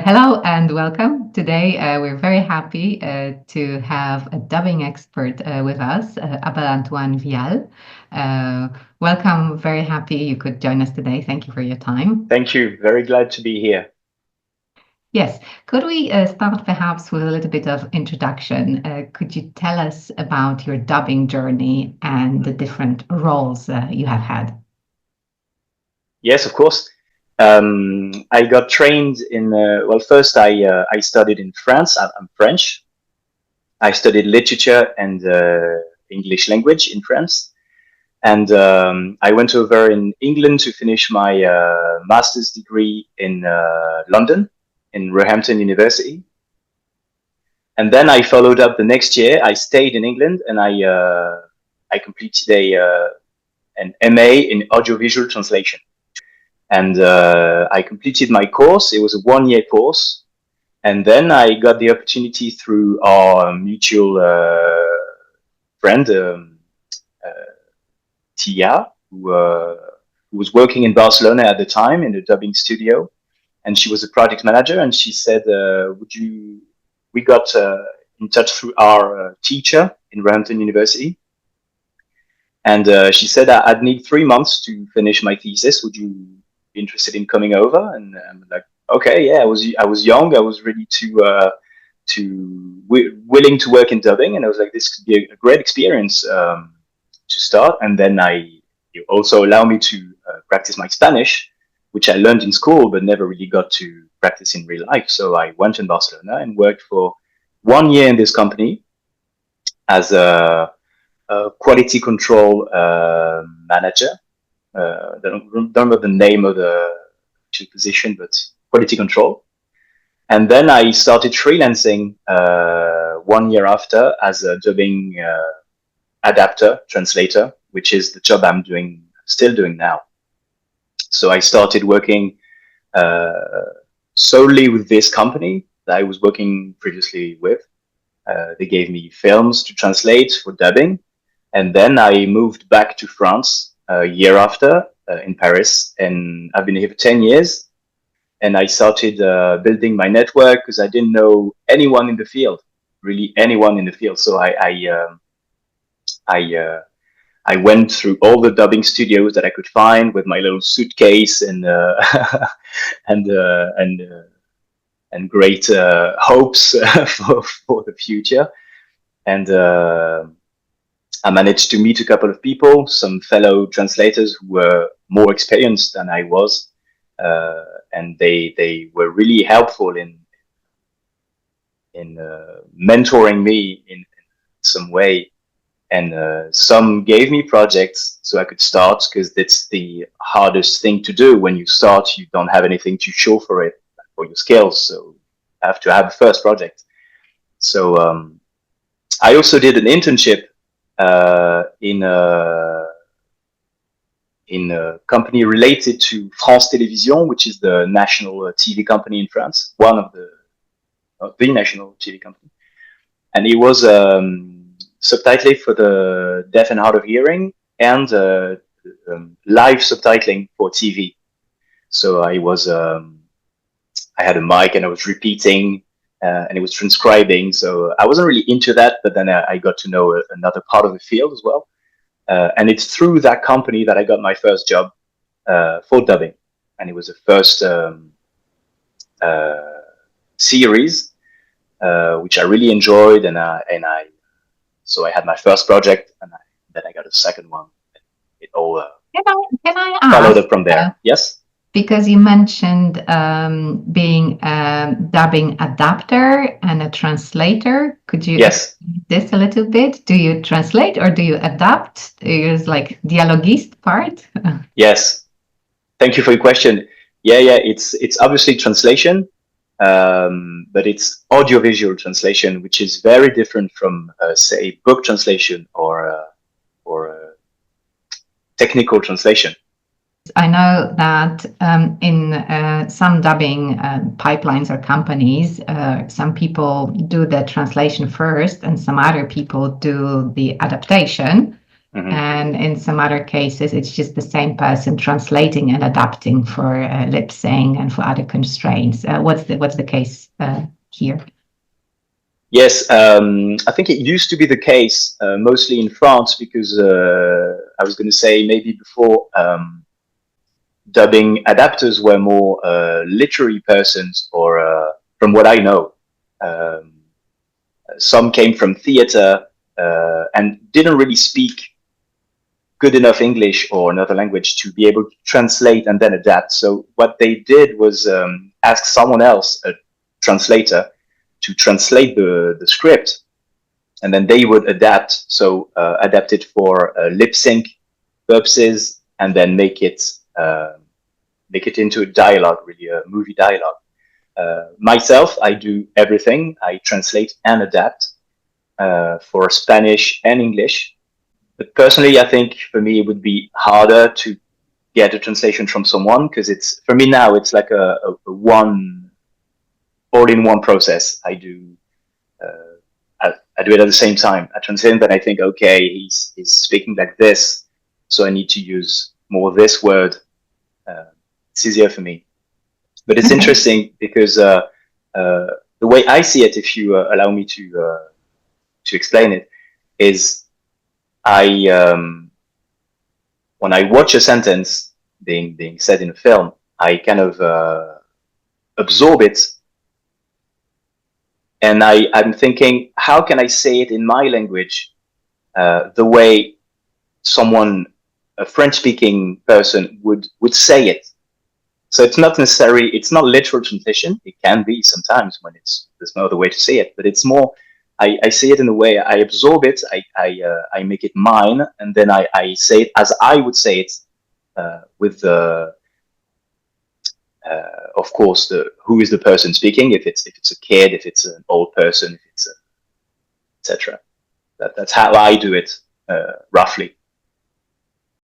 Hello and welcome. Today, we're very happy to have a dubbing expert with us, Abel-Antoine Vial. Uh, Welcome. Very happy you could join us today. Thank you for your time. Thank you. Very glad to be here. Yes. Could we start perhaps with a little bit of introduction? Could you tell us about your dubbing journey and the different roles you have had? Yes, of course. I got trained in, well, first I studied in France. I'm French. I studied literature and English language in France. And I went over in England to finish my master's degree in London, in Roehampton University. And then I followed up the next year. I stayed in England and I completed an MA in audiovisual translation. And I completed my course. It was a 1 year course. And then I got the opportunity through our mutual friend, Tia, who was working in Barcelona at the time in the dubbing studio. And she was a project manager. And she said, we got in touch through our teacher in Roehampton University. And she said, I'd need 3 months to finish my thesis. Would you be interested in coming over? And I'm like, okay, yeah. I was young. I was ready willing to work in dubbing, and I was like, this could be a great experience to start. And then you also allow me to practice my Spanish, which I learned in school, but never really got to practice in real life. So I went in Barcelona and worked for 1 year in this company as a quality control manager. Don't remember the name of the position, but quality control. And then I started freelancing 1 year after as a dubbing adapter, translator, which is the job I'm still doing now. So I started working solely with this company that I was working previously with. They gave me films to translate for dubbing. And then I moved back to France a year after in Paris. And I've been here for 10 years. And I started building my network because I didn't know anyone in the field, really anyone in the field. So I went through all the dubbing studios that I could find with my little suitcase and and great hopes for the future. And I managed to meet a couple of people, some fellow translators who were more experienced than I was, and they were really helpful in mentoring me in some way. And some gave me projects so I could start, because that's the hardest thing to do. When you start, you don't have anything to show for it, for your skills. So you have to have a first project. So I also did an internship in a company related to France Télévisions, which is the national TV company in France, one of the national TV company. And it was subtitling for the deaf and hard of hearing, and live subtitling for TV. So I had a mic and I was repeating, and it was transcribing. So I wasn't really into that, but then I got to know another part of the field as well. And it's through that company that I got my first job for dubbing. And it was the first series, which I really enjoyed. So I had my first project, and then I got a second one. It all Can I followed ask? up from there. Yes? Because you mentioned being a dubbing adapter and a translator. Could you Yes. explain this a little bit? Do you translate or do you adapt? Is like dialoguiste part? Yes. Thank you for your question. Yeah. It's obviously translation, but it's audiovisual translation, which is very different from, say, book translation or technical translation. I know that in some dubbing pipelines or companies, some people do the translation first and some other people do the adaptation. Hmm. And in some other cases, it's just the same person translating and adapting for lip sync and for other constraints. What's the case here? Yes, I think it used to be the case mostly in France because I was going to say maybe before dubbing adapters were more literary persons, or from what I know, um, some came from theater and didn't really speak good enough English or another language to be able to translate and then adapt. So what they did was ask someone else, a translator, to translate the script, and then they would adapt. So adapt it for lip sync purposes, and then make it into a dialogue, really a movie dialogue. Myself, I do everything. I translate and adapt for Spanish and English. But personally, I think for me it would be harder to get a translation from someone, because it's, for me now, it's like a one all-in-one process. I do it at the same time. I translate him, then I think, okay, he's speaking like this, so I need to use more of this word. It's easier for me. But it's interesting because the way I see it, if you allow me to explain it, is I when I watch a sentence being said in a film, I kind of absorb it, and I'm thinking, how can I say it in my language the way someone, a French-speaking person, would say it. So it's not necessarily, it's not literal translation. It can be sometimes when there's no other way to say it, but it's more, I say it in a way, I absorb it, I make it mine, and then I say it as I would say it, with the, of course, the who is the person speaking, if it's a kid, if it's an old person, if it's a, etc. That's how I do it, roughly.